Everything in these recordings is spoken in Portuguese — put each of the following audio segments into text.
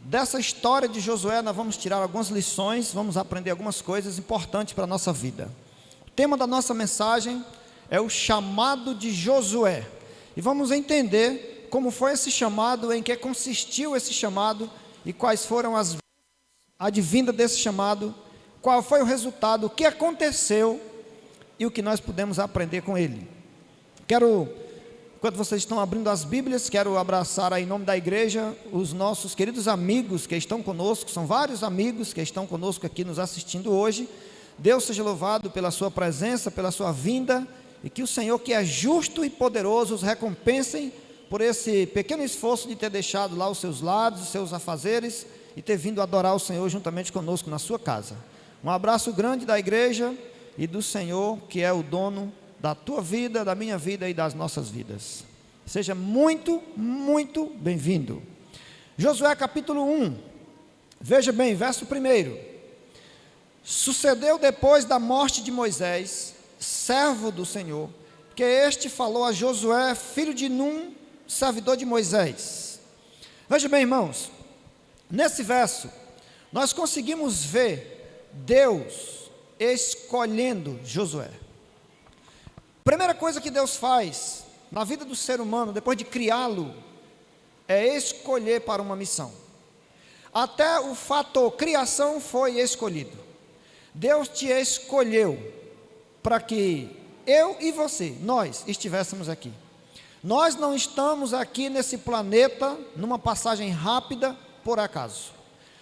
Dessa história de Josué nós vamos tirar algumas lições, vamos aprender algumas coisas importantes para a nossa vida. O tema da nossa mensagem é o chamado de Josué. E vamos entender como foi esse chamado, em que consistiu esse chamado e quais foram as advindas desse chamado, qual foi o resultado, o que aconteceu e o que nós pudemos aprender com ele. Enquanto vocês estão abrindo as Bíblias, quero abraçar aí em nome da igreja os nossos queridos amigos que estão conosco. São vários amigos que estão conosco aqui nos assistindo hoje. Deus seja louvado pela sua presença, pela sua vinda, e que o Senhor, que é justo e poderoso, os recompensem por esse pequeno esforço de ter deixado lá os seus lados, os seus afazeres, e ter vindo adorar o Senhor juntamente conosco na sua casa. Um abraço grande da igreja e do Senhor, que é o dono da tua vida, da minha vida e das nossas vidas. Seja muito, muito bem-vindo. Josué capítulo 1, veja bem, verso 1. Sucedeu depois da morte de Moisés, servo do Senhor, que este falou a Josué, filho de Num, servidor de Moisés. Veja bem, irmãos, nesse verso, nós conseguimos ver Deus escolhendo Josué. Primeira coisa que Deus faz na vida do ser humano, depois de criá-lo, é escolher para uma missão. Até o fator criação foi escolhido. Deus te escolheu para que eu e você, nós estivéssemos aqui. Nós não estamos aqui nesse planeta, numa passagem rápida, por acaso.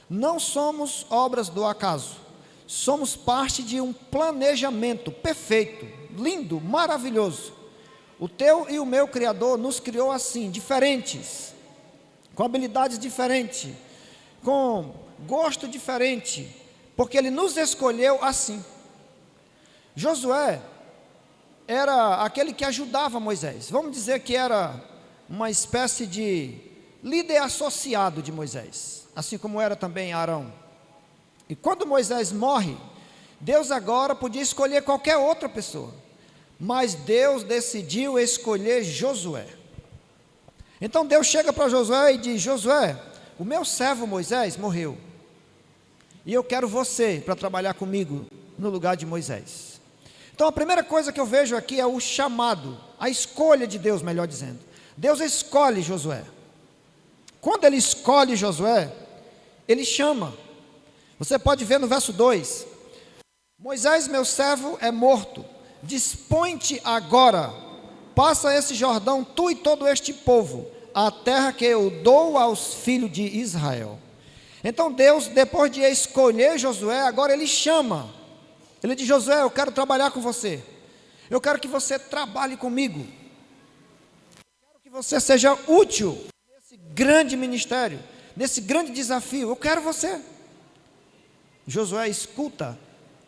Não somos obras do acaso. Somos parte de um planejamento perfeito, lindo, maravilhoso. O teu e o meu Criador nos criou assim, diferentes, com habilidades diferentes, com gosto diferente, porque Ele nos escolheu assim. Josué era aquele que ajudava Moisés. Vamos dizer que era uma espécie de líder associado de Moisés, assim como era também Arão. E quando Moisés morre, Deus agora podia escolher qualquer outra pessoa, mas Deus decidiu escolher Josué. Então Deus chega para Josué e diz: Josué, o meu servo Moisés morreu, e eu quero você para trabalhar comigo no lugar de Moisés. Então a primeira coisa que eu vejo aqui é o chamado, a escolha de Deus, melhor dizendo. Deus escolhe Josué. Quando Ele escolhe Josué, Ele chama. Você pode ver no verso 2: Moisés, meu servo, é morto. Dispõe-te agora, passa esse Jordão, tu e todo este povo, a terra que eu dou aos filhos de Israel. Então Deus, depois de escolher Josué, agora Ele chama. Ele diz: Josué, eu quero trabalhar com você. Eu quero que você trabalhe comigo. Eu quero que você seja útil nesse grande ministério, nesse grande desafio. Eu quero você. Josué escuta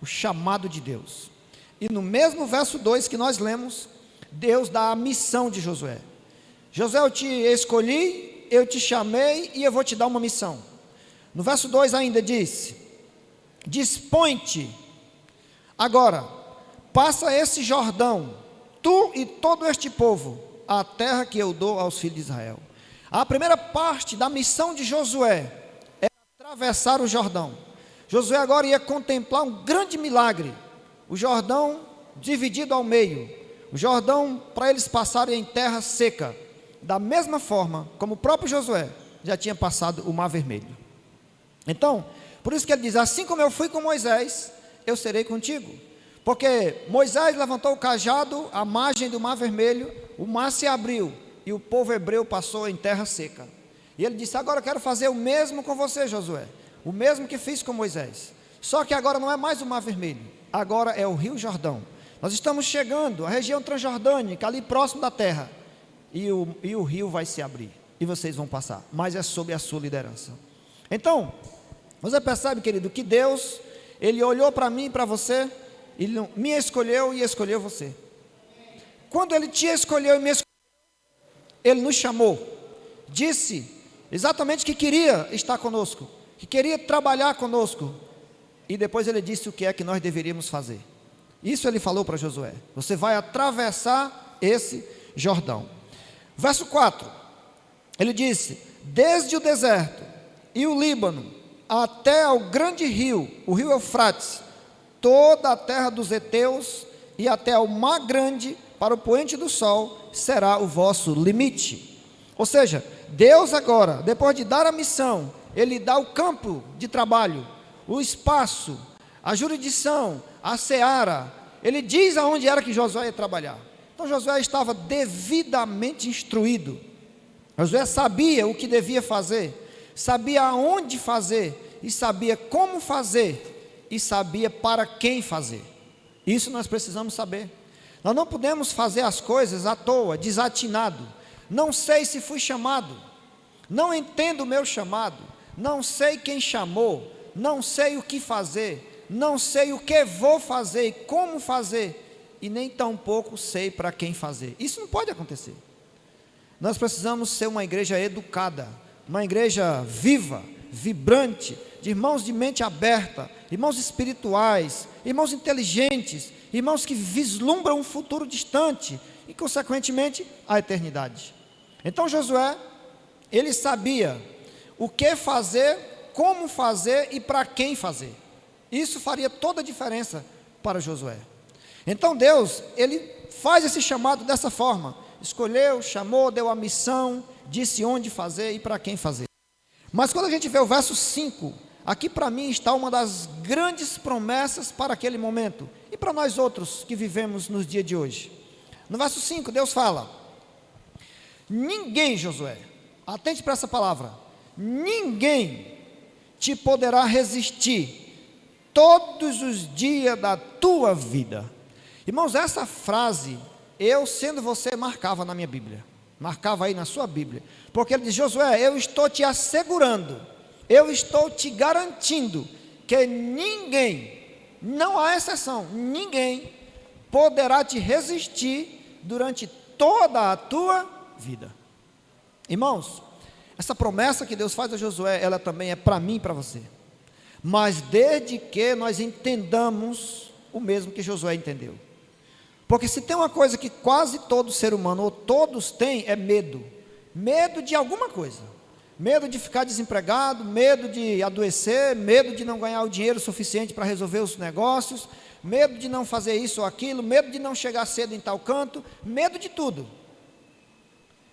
o chamado de Deus. E no mesmo verso 2 que nós lemos, Deus dá a missão de Josué. Josué, eu te escolhi, eu te chamei e eu vou te dar uma missão. No verso 2 ainda diz: dispõe-te agora, passa esse Jordão, tu e todo este povo, a terra que eu dou aos filhos de Israel. A primeira parte da missão de Josué é atravessar o Jordão. Josué agora ia contemplar um grande milagre, o Jordão dividido ao meio, o Jordão para eles passarem em terra seca, da mesma forma como o próprio Josué já tinha passado o Mar Vermelho. Então, por isso que ele diz: assim como eu fui com Moisés, eu serei contigo. Porque Moisés levantou o cajado à margem do Mar Vermelho, o mar se abriu e o povo hebreu passou em terra seca. E ele disse: agora eu quero fazer o mesmo com você, Josué. O mesmo que fiz com Moisés. Só que agora não é mais o Mar Vermelho, agora é o Rio Jordão. Nós estamos chegando à região transjordânica, ali próximo da terra, e o rio vai se abrir, e vocês vão passar, mas é sob a sua liderança. Então, você percebe, querido, que Deus, Ele olhou para mim e para você, Ele me escolheu e escolheu você. Quando Ele te escolheu e me escolheu, Ele nos chamou, disse exatamente que queria estar conosco, que queria trabalhar conosco, e depois Ele disse o que é que nós deveríamos fazer. Isso Ele falou para Josué: você vai atravessar esse Jordão. Verso 4, Ele disse: desde o deserto e o Líbano, até ao grande rio, o rio Eufrates, toda a terra dos heteus e até ao mar grande, para o poente do sol, será o vosso limite. Ou seja, Deus agora, depois de dar a missão, Ele dá o campo de trabalho, o espaço, a jurisdição, a seara. Ele diz aonde era que Josué ia trabalhar. Então Josué estava devidamente instruído. Josué sabia o que devia fazer, sabia aonde fazer, e sabia como fazer, e sabia para quem fazer. Isso nós precisamos saber. Nós não podemos fazer as coisas à toa, desatinado. Não sei se fui chamado, não entendo o meu chamado, não sei quem chamou, não sei o que fazer, não sei o que vou fazer e como fazer, e nem tampouco sei para quem fazer. Isso não pode acontecer. Nós precisamos ser uma igreja educada, uma igreja viva, vibrante, de irmãos de mente aberta, irmãos espirituais, irmãos inteligentes, irmãos que vislumbram um futuro distante e, consequentemente, a eternidade. Então Josué, ele sabia o que fazer, como fazer e para quem fazer. Isso faria toda a diferença para Josué. Então Deus, ele faz esse chamado dessa forma: escolheu, chamou, deu a missão, disse onde fazer e para quem fazer. Mas quando a gente vê o verso 5, aqui para mim está uma das grandes promessas para aquele momento, e para nós outros que vivemos nos dias de hoje. No verso 5, Deus fala: ninguém, Josué, atente para essa palavra, ninguém te poderá resistir todos os dias da tua vida. Irmãos, essa frase, eu sendo você, marcava na minha Bíblia, marcava aí na sua Bíblia, porque ele diz: Josué, eu estou te assegurando, eu estou te garantindo que ninguém, não há exceção, ninguém poderá te resistir durante toda a tua vida. Irmãos, essa promessa que Deus faz a Josué, ela também é para mim e para você, mas desde que nós entendamos o mesmo que Josué entendeu. Porque se tem uma coisa que quase todo ser humano, ou todos têm, é medo. Medo de alguma coisa. Medo de ficar desempregado, medo de adoecer, medo de não ganhar o dinheiro suficiente para resolver os negócios, medo de não fazer isso ou aquilo, medo de não chegar cedo em tal canto, medo de tudo.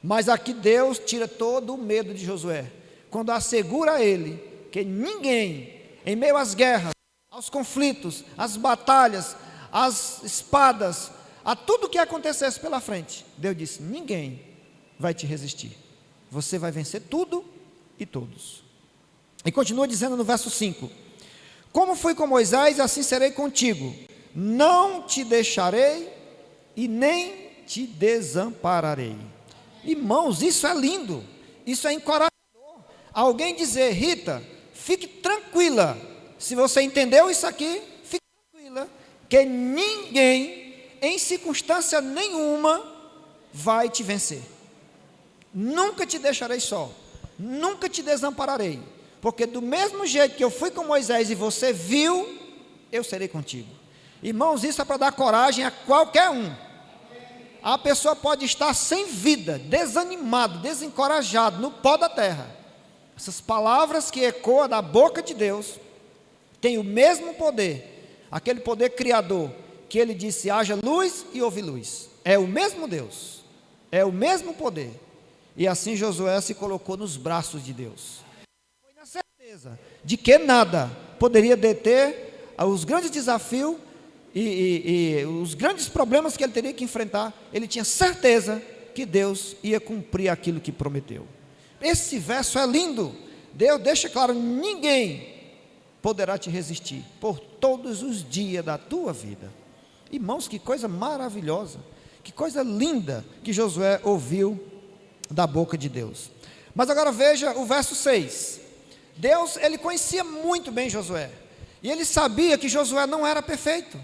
Mas aqui Deus tira todo o medo de Josué, quando assegura a ele que ninguém, em meio às guerras, aos conflitos, às batalhas, às espadas, a tudo que acontecesse pela frente, Deus disse: ninguém vai te resistir, você vai vencer tudo e todos. E continua dizendo no verso 5: como fui com Moisés, assim serei contigo, não te deixarei e nem te desampararei. Irmãos, isso é lindo, isso é encorajador. Alguém dizer: Rita, fique tranquila, se você entendeu isso aqui, fique tranquila, que ninguém, em circunstância nenhuma, vai te vencer. Nunca te deixarei só, nunca te desampararei, porque do mesmo jeito que eu fui com Moisés e você viu, eu serei contigo. Irmãos, isso é para dar coragem a qualquer um. A pessoa pode estar sem vida, desanimado, desencorajado, no pó da terra. Essas palavras que ecoam da boca de Deus têm o mesmo poder, aquele poder criador, que ele disse: haja luz e houve luz. É o mesmo Deus, é o mesmo poder. E assim Josué se colocou nos braços de Deus. Foi na certeza de que nada poderia deter os grandes desafios e os grandes problemas que ele teria que enfrentar. Ele tinha certeza que Deus ia cumprir aquilo que prometeu. Esse verso é lindo. Deus deixa claro: ninguém poderá te resistir por todos os dias da tua vida. Irmãos, que coisa maravilhosa, que coisa linda que Josué ouviu da boca de Deus. Mas agora veja o verso 6. Deus, ele conhecia muito bem Josué, e ele sabia que Josué não era perfeito.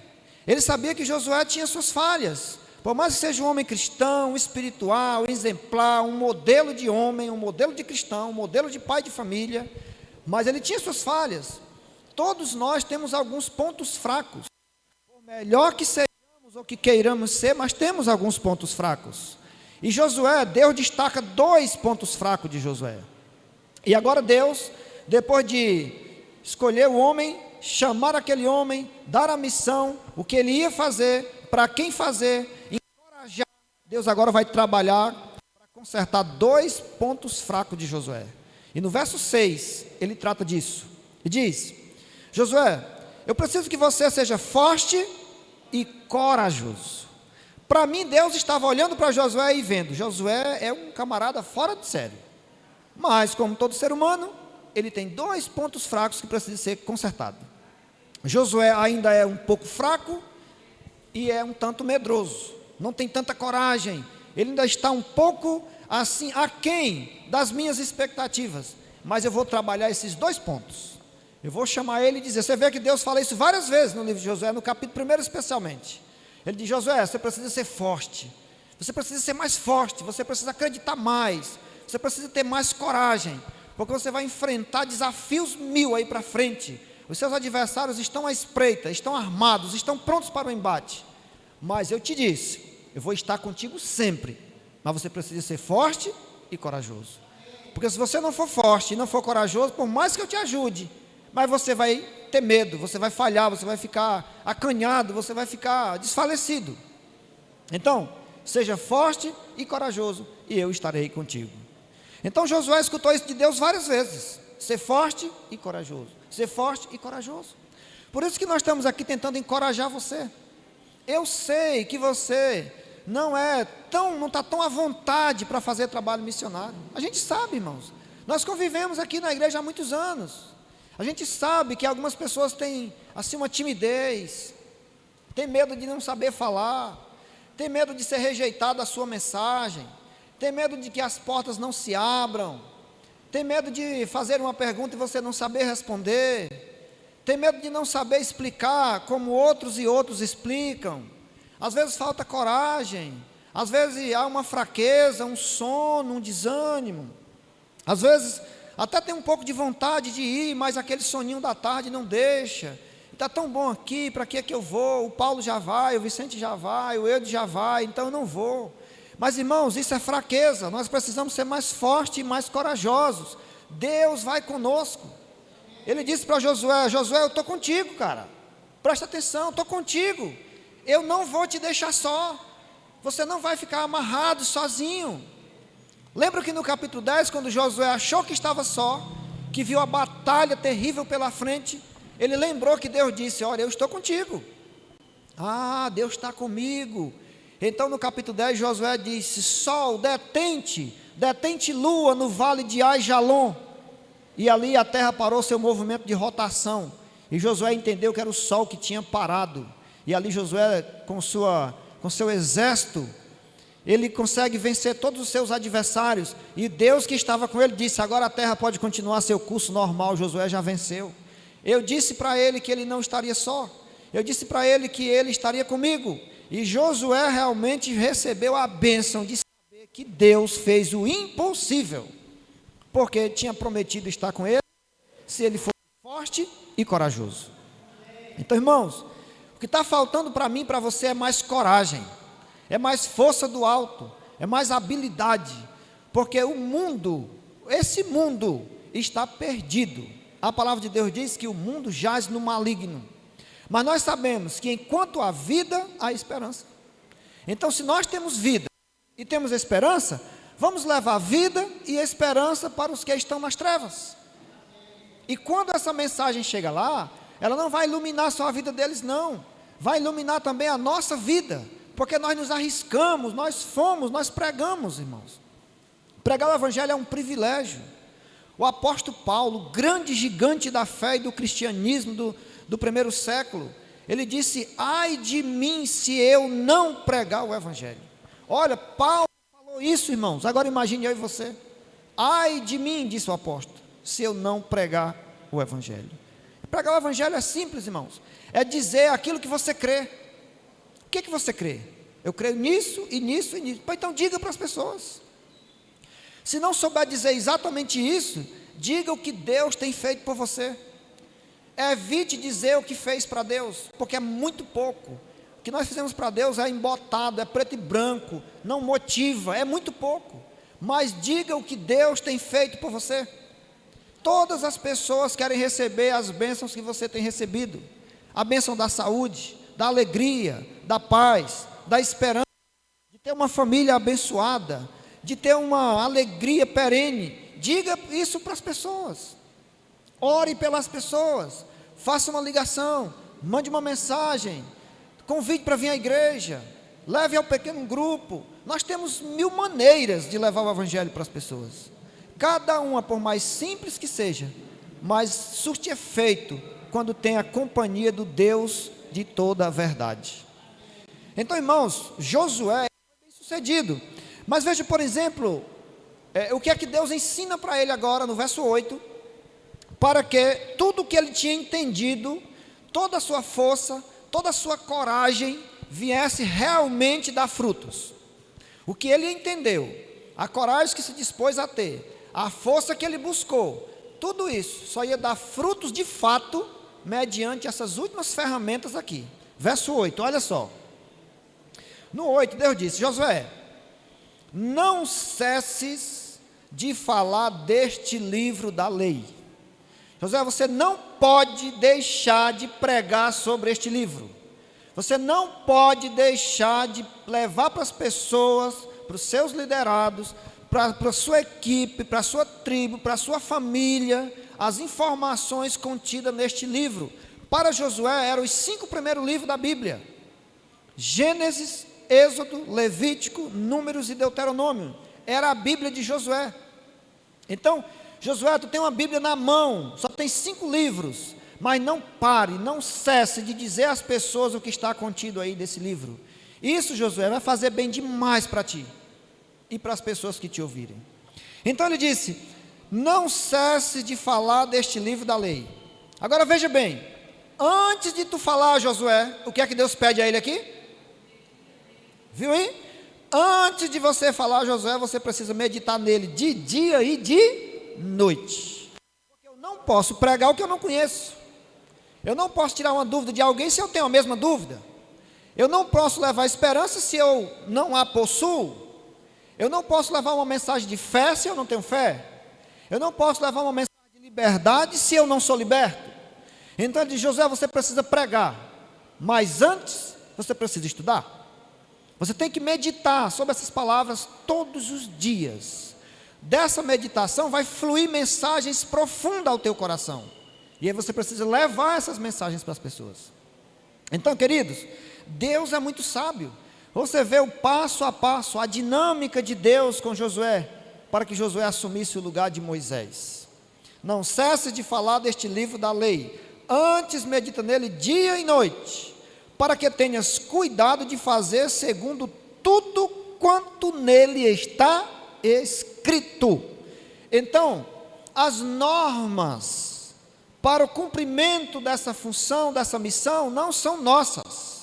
Ele sabia que Josué tinha suas falhas. Por mais que seja um homem cristão, espiritual, exemplar, um modelo de homem, um modelo de cristão, um modelo de pai de família, mas ele tinha suas falhas. Todos nós temos alguns pontos fracos. Por melhor que sejamos ou que queiramos ser, mas temos alguns pontos fracos. E Josué, Deus destaca 2 pontos fracos de Josué. E agora Deus depois de escolher o homem, chamar aquele homem, dar a missão, o que ele ia fazer, para quem fazer, encorajar, Deus agora vai trabalhar para consertar 2 pontos fracos de Josué. E no verso 6, ele trata disso. E diz: Josué, eu preciso que você seja forte e corajoso. Para mim, Deus estava olhando para Josué e vendo, Josué é um camarada fora de série. Mas, como todo ser humano, ele tem 2 pontos fracos que precisam ser consertados. Josué ainda é um pouco fraco e é um tanto medroso. Não tem tanta coragem. Ele ainda está um pouco assim, aquém das minhas expectativas. Mas eu vou trabalhar esses 2 pontos. Eu vou chamar ele e dizer, você vê que Deus fala isso várias vezes no livro de Josué, no capítulo 1 especialmente. Ele diz, Josué, você precisa ser forte. Você precisa ser mais forte, você precisa acreditar mais. Você precisa ter mais coragem, porque você vai enfrentar desafios 1000 aí para frente. Os seus adversários estão à espreita, estão armados, estão prontos para o embate. Mas eu te disse, eu vou estar contigo sempre. Mas você precisa ser forte e corajoso. Porque se você não for forte e não for corajoso, por mais que eu te ajude, mas você vai ter medo, você vai falhar, você vai ficar acanhado, você vai ficar desfalecido. Então, seja forte e corajoso, e eu estarei contigo. Então Josué escutou isso de Deus várias vezes. Ser forte e corajoso. Ser forte e corajoso. Por isso que nós estamos aqui tentando encorajar você. Eu sei que você não está tão à vontade para fazer trabalho missionário. A gente sabe, irmãos. Nós convivemos aqui na igreja há muitos anos. A gente sabe que algumas pessoas têm assim uma timidez, tem medo de não saber falar, tem medo de ser rejeitado a sua mensagem, tem medo de que as portas não se abram, tem medo de fazer uma pergunta e você não saber responder, tem medo de não saber explicar como outros e outros explicam. Às vezes falta coragem, às vezes há uma fraqueza, um sono, um desânimo, às vezes até tem um pouco de vontade de ir, mas aquele soninho da tarde não deixa. Está tão bom aqui, para que é que eu vou? O Paulo já vai, o Vicente já vai, o Eudes já vai, então eu não vou. Mas irmãos, isso é fraqueza, nós precisamos ser mais fortes e mais corajosos. Deus vai conosco. Ele disse para Josué, Josué, eu estou contigo, cara, presta atenção, estou contigo, eu não vou te deixar só, você não vai ficar amarrado sozinho. Lembra que no capítulo 10, quando Josué achou que estava só, que viu a batalha terrível pela frente, ele lembrou que Deus disse, olha, eu estou contigo. Ah, Deus está comigo. Então no capítulo 10, Josué disse, sol, detente lua no vale de Aijalon. E ali a terra parou seu movimento de rotação. E Josué entendeu que era o sol que tinha parado. E ali Josué, com seu exército, ele consegue vencer todos os seus adversários, e Deus que estava com ele disse, agora a terra pode continuar seu curso normal, Josué já venceu. Eu disse para ele que ele não estaria só, eu disse para ele que ele estaria comigo, e Josué realmente recebeu a bênção de saber que Deus fez o impossível, porque tinha prometido estar com ele, se ele fosse forte e corajoso. Então irmãos, o que está faltando para mim e para você é mais coragem, é mais força do alto, é mais habilidade, porque esse mundo está perdido. A palavra de Deus diz que o mundo jaz no maligno, mas nós sabemos que enquanto há vida, há esperança. Então se nós temos vida e temos esperança, vamos levar vida e esperança para os que estão nas trevas. E quando essa mensagem chega lá, ela não vai iluminar só a vida deles não, vai iluminar também a nossa vida, porque nós nos arriscamos, nós pregamos, irmãos. Pregar o evangelho é um privilégio. O apóstolo Paulo, grande gigante da fé e do cristianismo do primeiro século, ele disse, ai de mim se eu não pregar o evangelho. Olha, Paulo falou isso, irmãos, agora imagine eu e você. Ai de mim, disse o apóstolo, se eu não pregar o evangelho. Pregar o evangelho é simples, irmãos, é dizer aquilo que você crê. O que você crê? Eu creio nisso e nisso e nisso. Então diga para as pessoas. Se não souber dizer exatamente isso, diga o que Deus tem feito por você. Evite dizer o que fez para Deus, porque é muito pouco. O que nós fizemos para Deus é embotado, é preto e branco, não motiva, é muito pouco. Mas diga o que Deus tem feito por você. todas as pessoas querem receber as bênçãos que você tem recebido. A bênção da saúde, da alegria, da paz, da esperança, de ter uma família abençoada, de ter uma alegria perene. Diga isso para as pessoas. Ore pelas pessoas. Faça uma ligação, mande uma mensagem, convide para vir à igreja, leve ao pequeno grupo. Nós temos 1000 maneiras de levar o evangelho para as pessoas. Cada uma, por mais simples que seja, mas surte efeito quando tem a companhia do Deus de toda a verdade. Então, irmãos, Josué foi bem sucedido. Mas veja, por exemplo, o que é que Deus ensina para ele agora no verso 8, para que tudo que ele tinha entendido, toda a sua força, toda a sua coragem, viesse realmente dar frutos. O que ele entendeu, a coragem que se dispôs a ter, a força que ele buscou, tudo isso só ia dar frutos de fato, mediante essas últimas ferramentas aqui. Verso 8, olha só. No 8, Deus disse: Josué, não cesses de falar deste livro da lei. Josué, você não pode deixar de pregar sobre este livro. Você não pode deixar de levar para as pessoas, para os seus liderados, para a sua equipe, para a sua tribo, para a sua família, as informações contidas neste livro. Para Josué, eram os 5 primeiros livros da Bíblia: Gênesis, Êxodo, Levítico, Números e Deuteronômio. Era a Bíblia de Josué. Então, Josué, tu tem uma Bíblia na mão, só tem 5 livros, mas não pare, não cesse de dizer às pessoas o que está contido aí desse livro. Isso, Josué, vai fazer bem demais para ti e para as pessoas que te ouvirem. Então ele disse: não cesse de falar deste livro da lei. Agora veja bem, antes de tu falar, Josué, o que é que Deus pede a ele aqui? Viu aí? Antes de você falar, Josué, você precisa meditar nele de dia e de noite. Porque eu não posso pregar o que eu não conheço. Eu não posso tirar uma dúvida de alguém se eu tenho a mesma dúvida. Eu não posso levar esperança se eu não a possuo. Eu não posso levar uma mensagem de fé se eu não tenho fé. Eu não posso levar uma mensagem de liberdade se eu não sou liberto. Então ele diz: José, você precisa pregar, mas antes você precisa estudar. Você tem que meditar sobre essas palavras todos os dias. Dessa meditação vai fluir mensagens profundas ao teu coração. E aí você precisa levar essas mensagens para as pessoas. Então, queridos, Deus é muito sábio. Você vê o passo a passo, a dinâmica de Deus com Josué, para que Josué assumisse o lugar de Moisés. Não cesse de falar deste livro da lei, antes medita nele dia e noite, para que tenhas cuidado de fazer segundo tudo quanto nele está escrito. Então, as normas para o cumprimento dessa função, dessa missão, não são nossas.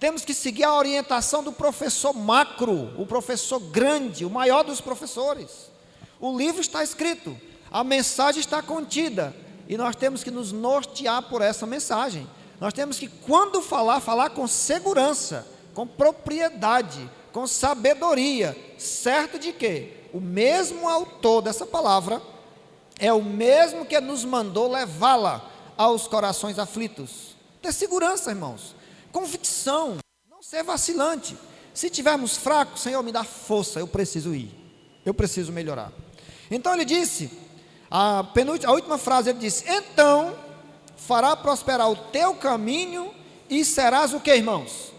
Temos que seguir a orientação do professor macro, o professor grande, o maior dos professores. O livro está escrito, a mensagem está contida, e nós temos que nos nortear por essa mensagem. Nós temos que, quando falar, falar com segurança, com propriedade, com sabedoria, certo de que o mesmo autor dessa palavra é o mesmo que nos mandou levá-la aos corações aflitos. Ter segurança, irmãos, convicção, não ser vacilante. Se tivermos fracos, Senhor, me dá força, eu preciso ir, eu preciso melhorar. Então ele disse, a última frase ele disse: então fará prosperar o teu caminho e serás o que, irmãos?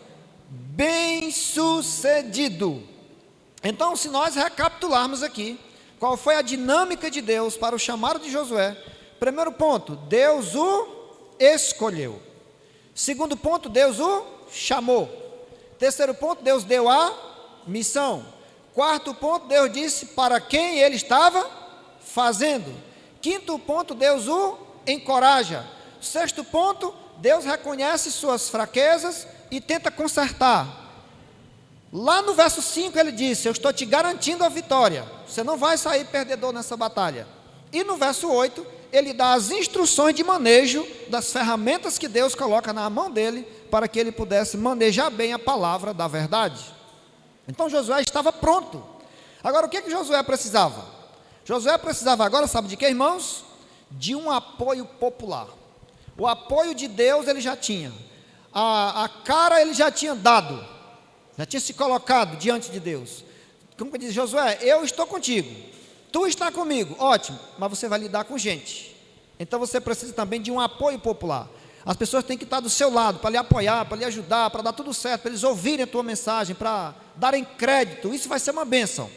Bem-sucedido. Então, se nós recapitularmos aqui, qual foi a dinâmica de Deus para o chamado de Josué? Primeiro ponto, Deus o escolheu. Segundo ponto, Deus o chamou. Terceiro ponto, Deus deu a missão. Quarto ponto, Deus disse para quem ele estava fazendo. Quinto ponto, Deus o encoraja. Sexto ponto, Deus reconhece suas fraquezas e tenta consertar. Lá no verso 5 ele disse: eu estou te garantindo a vitória, você não vai sair perdedor nessa batalha. E no verso 8 ele dá as instruções de manejo das ferramentas que Deus coloca na mão dele, para que ele pudesse manejar bem a palavra da verdade. Então Josué estava pronto. Agora o que Josué precisava? Josué precisava agora, sabe de quê, irmãos? de um apoio popular. O apoio de Deus ele já tinha, a cara ele já tinha dado, já tinha se colocado diante de Deus. Como que diz Josué, eu estou contigo, tu está comigo, ótimo, mas você vai lidar com gente, então você precisa também de um apoio popular. As pessoas têm que estar do seu lado, para lhe apoiar, para lhe ajudar, para dar tudo certo, para eles ouvirem a tua mensagem, para darem crédito, isso vai ser uma bênção.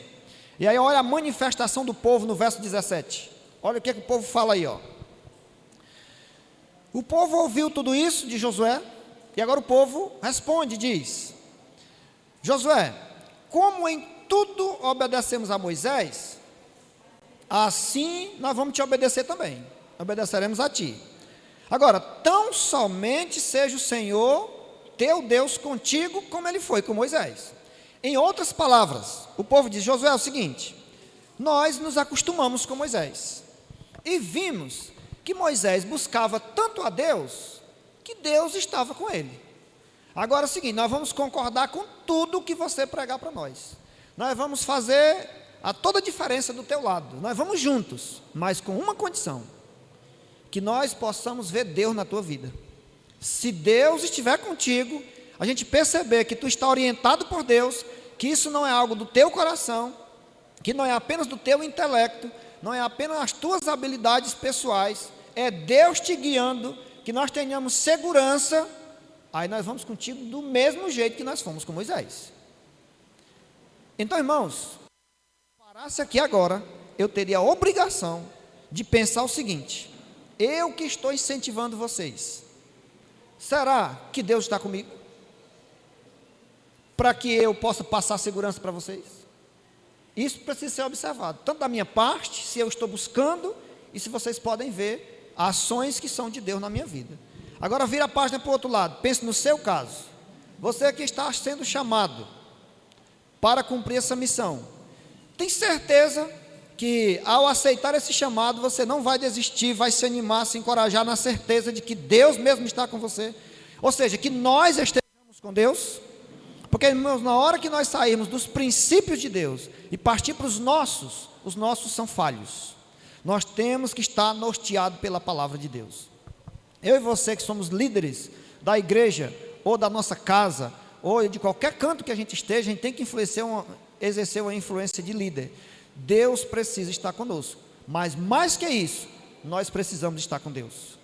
E aí olha a manifestação do povo no verso 17, olha o que o povo fala aí, ó. O povo ouviu tudo isso de Josué, e agora o povo responde, diz, Josué, como em tudo obedecemos a Moisés, assim nós vamos te obedecer também, obedeceremos a ti. Agora, tão somente seja o Senhor, teu Deus, contigo, como ele foi com Moisés. Em outras palavras, o povo diz, Josué, é o seguinte, nós nos acostumamos com Moisés, e vimos que Moisés buscava tanto a Deus, que Deus estava com ele. Agora é o seguinte, nós vamos concordar com tudo que você pregar para nós. Nós vamos fazer a toda a diferença do teu lado. Nós vamos juntos, mas com uma condição, que nós possamos ver Deus na tua vida. Se Deus estiver contigo, a gente perceber que tu está orientado por Deus, que isso não é algo do teu coração, que não é apenas do teu intelecto, não é apenas as tuas habilidades pessoais, é Deus te guiando, que nós tenhamos segurança, aí nós vamos contigo do mesmo jeito que nós fomos com Moisés. Então, irmãos, se parasse aqui agora, eu teria a obrigação de pensar o seguinte, eu que estou incentivando vocês, será que Deus está comigo? Para que eu possa passar segurança para vocês? Isso precisa ser observado, tanto da minha parte, se eu estou buscando, e se vocês podem ver ações que são de Deus na minha vida. Agora vira a página para o outro lado, pense no seu caso, você que está sendo chamado para cumprir essa missão, tem certeza que ao aceitar esse chamado, você não vai desistir, vai se animar, se encorajar na certeza de que Deus mesmo está com você, ou seja, que nós estejamos com Deus, porque irmãos, na hora que nós sairmos dos princípios de Deus e partir para os nossos são falhos, nós temos que estar norteados pela palavra de Deus. Eu e você que somos líderes da igreja, ou da nossa casa, ou de qualquer canto que a gente esteja, a gente tem que exercer uma influência de líder. Deus precisa estar conosco, mas mais que isso, nós precisamos estar com Deus,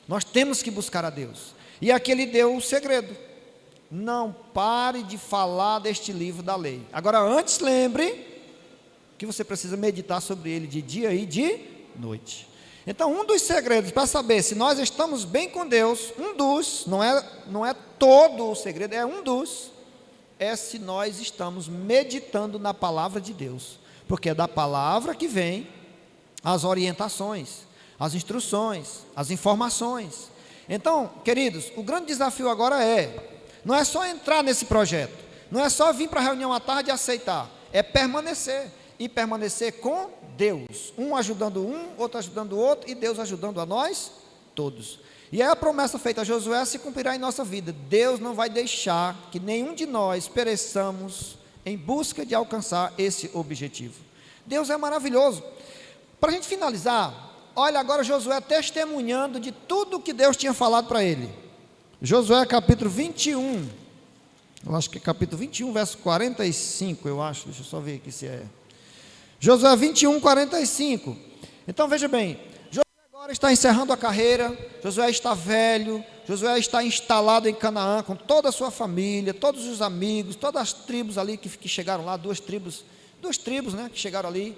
nós temos que buscar a Deus, e aqui ele deu o segredo, não pare de falar deste livro da lei. Agora antes lembre, que você precisa meditar sobre ele de dia e de noite. Então um dos segredos para saber se nós estamos bem com Deus, não é todo o segredo, é um dos, é se nós estamos meditando na palavra de Deus, porque é da palavra que vem as orientações, as instruções, as informações. Então, queridos, o grande desafio agora não é só entrar nesse projeto, não é só vir para a reunião à tarde e aceitar, é permanecer, e permanecer com Deus, um ajudando um, outro ajudando o outro, e Deus ajudando a nós todos. E aí a promessa feita a Josué se cumprirá em nossa vida. Deus não vai deixar que nenhum de nós pereçamos em busca de alcançar esse objetivo. Deus é maravilhoso. Para a gente finalizar, olha agora Josué testemunhando de tudo que Deus tinha falado para ele. Josué capítulo 21, eu acho que é capítulo 21, verso 45, eu acho, deixa eu só ver aqui se é. Josué 21, 45. Então veja bem, Josué agora está encerrando a carreira, Josué está velho, Josué está instalado em Canaã com toda a sua família, todos os amigos, todas as tribos ali que chegaram lá, duas tribos, né, que chegaram ali,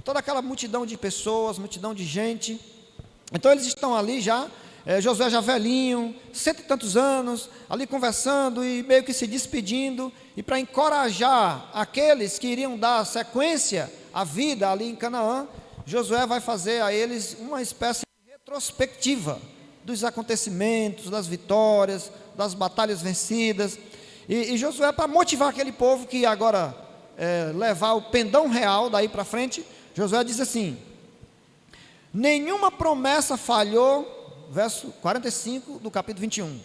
toda aquela multidão de pessoas, multidão de gente. Então eles estão ali já, Josué já velhinho, 100 e tantos anos, ali conversando e meio que se despedindo, e para encorajar aqueles que iriam dar sequência à vida ali em Canaã, Josué vai fazer a eles uma espécie de retrospectiva dos acontecimentos, das vitórias, das batalhas vencidas, e Josué, para motivar aquele povo que agora levar o pendão real daí para frente, Josué diz assim: nenhuma promessa falhou, verso 45 do capítulo 21,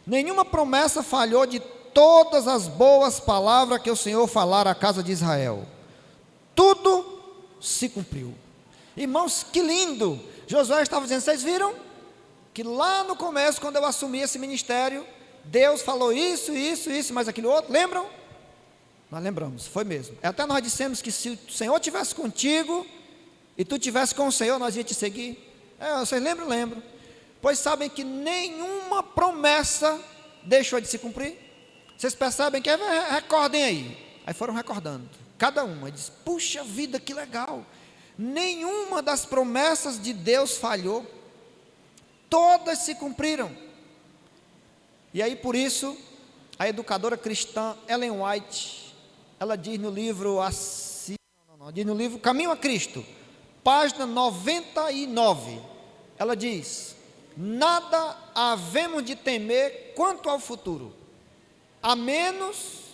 nenhuma promessa falhou de todas as boas palavras que o Senhor falara à casa de Israel, tudo se cumpriu. Irmãos, que lindo! Josué estava dizendo, vocês viram? Que lá no começo, quando eu assumi esse ministério, Deus falou isso, mas aquilo outro, lembram? Nós lembramos, foi mesmo. Até nós dissemos que se o Senhor estivesse contigo, e tu estivesse com o Senhor, nós íamos te seguir. Vocês lembram? Lembro. Pois sabem que nenhuma promessa deixou de se cumprir. Vocês percebem que, recordem aí. Aí foram recordando, cada uma, diz, puxa vida, que legal. Nenhuma das promessas de Deus falhou, todas se cumpriram. E aí por isso, a educadora cristã Ellen White, ela diz no livro, diz no livro Caminho a Cristo, página 99, ela diz, nada havemos de temer quanto ao futuro, a menos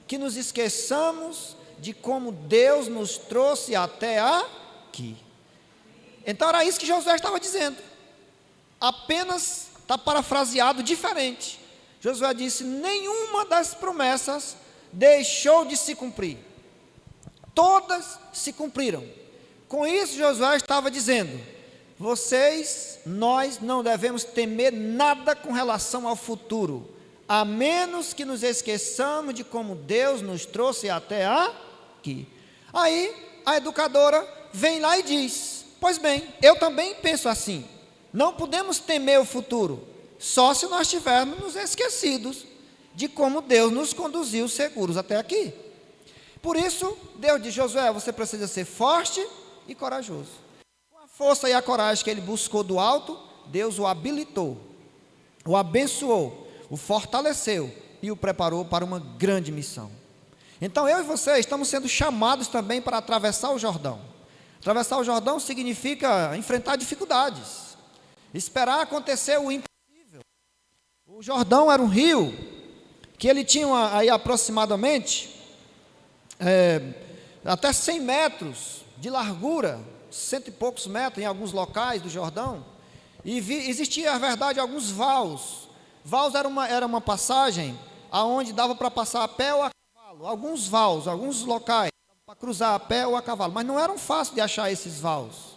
que nos esqueçamos de como Deus nos trouxe até aqui. Então era isso que Josué estava dizendo, apenas está parafraseado diferente. Josué disse, nenhuma das promessas deixou de se cumprir, todas se cumpriram. Com isso Josué estava dizendo, nós não devemos temer nada com relação ao futuro, a menos que nos esqueçamos de como Deus nos trouxe até aqui. Aí a educadora vem lá e diz, pois bem, eu também penso assim, não podemos temer o futuro, só se nós tivermos nos esquecidos de como Deus nos conduziu seguros até aqui. Por isso, Deus diz, Josué, você precisa ser forte e corajoso. Com a força e a coragem que ele buscou do alto, Deus o habilitou, o abençoou, o fortaleceu e o preparou para uma grande missão. Então eu e você estamos sendo chamados também para atravessar o Jordão. Atravessar o Jordão significa enfrentar dificuldades, esperar acontecer o impossível. O Jordão era um rio que ele tinha aí aproximadamente até 100 metros de largura, 100 e poucos metros em alguns locais do Jordão, e existia, na verdade, alguns vaus. Vaus era uma passagem aonde dava para passar a pé ou a cavalo, alguns vaus, alguns locais, para cruzar a pé ou a cavalo, mas não eram fáceis de achar esses vaus.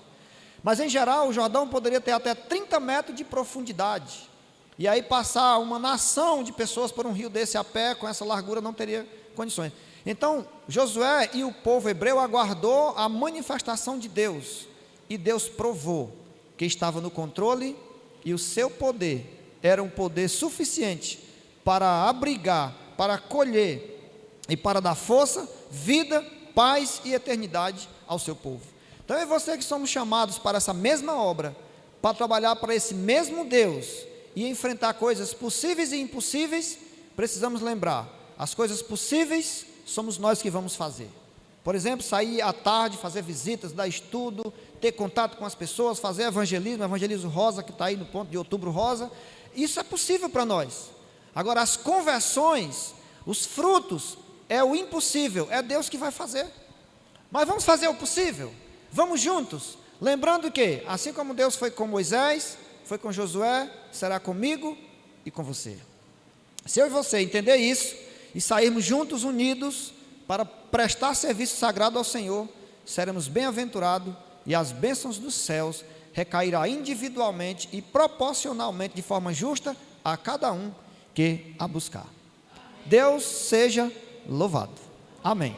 Mas em geral o Jordão poderia ter até 30 metros de profundidade, e aí passar uma nação de pessoas por um rio desse a pé, com essa largura, não teria condições. Então Josué e o povo hebreu aguardou a manifestação de Deus, e Deus provou que estava no controle, e o seu poder era um poder suficiente para abrigar, para acolher e para dar força, vida, paz e eternidade ao seu povo. Então é você que somos chamados para essa mesma obra, para trabalhar para esse mesmo Deus e enfrentar coisas possíveis e impossíveis. Precisamos lembrar, as coisas possíveis somos nós que vamos fazer. Por exemplo, sair à tarde, fazer visitas, dar estudo, ter contato com as pessoas, fazer evangelismo rosa, que está aí no ponto de Outubro Rosa. Isso é possível para nós. Agora, as conversões, os frutos, é o impossível, é Deus que vai fazer. Mas vamos fazer o possível, vamos juntos, lembrando que, assim como Deus foi com Moisés, foi com Josué, será comigo e com você. Se eu e você entender isso, e sairmos juntos, unidos, para prestar serviço sagrado ao Senhor, seremos bem-aventurados, e as bênçãos dos céus recairá individualmente e proporcionalmente de forma justa a cada um que a buscar. Deus seja louvado. Amém.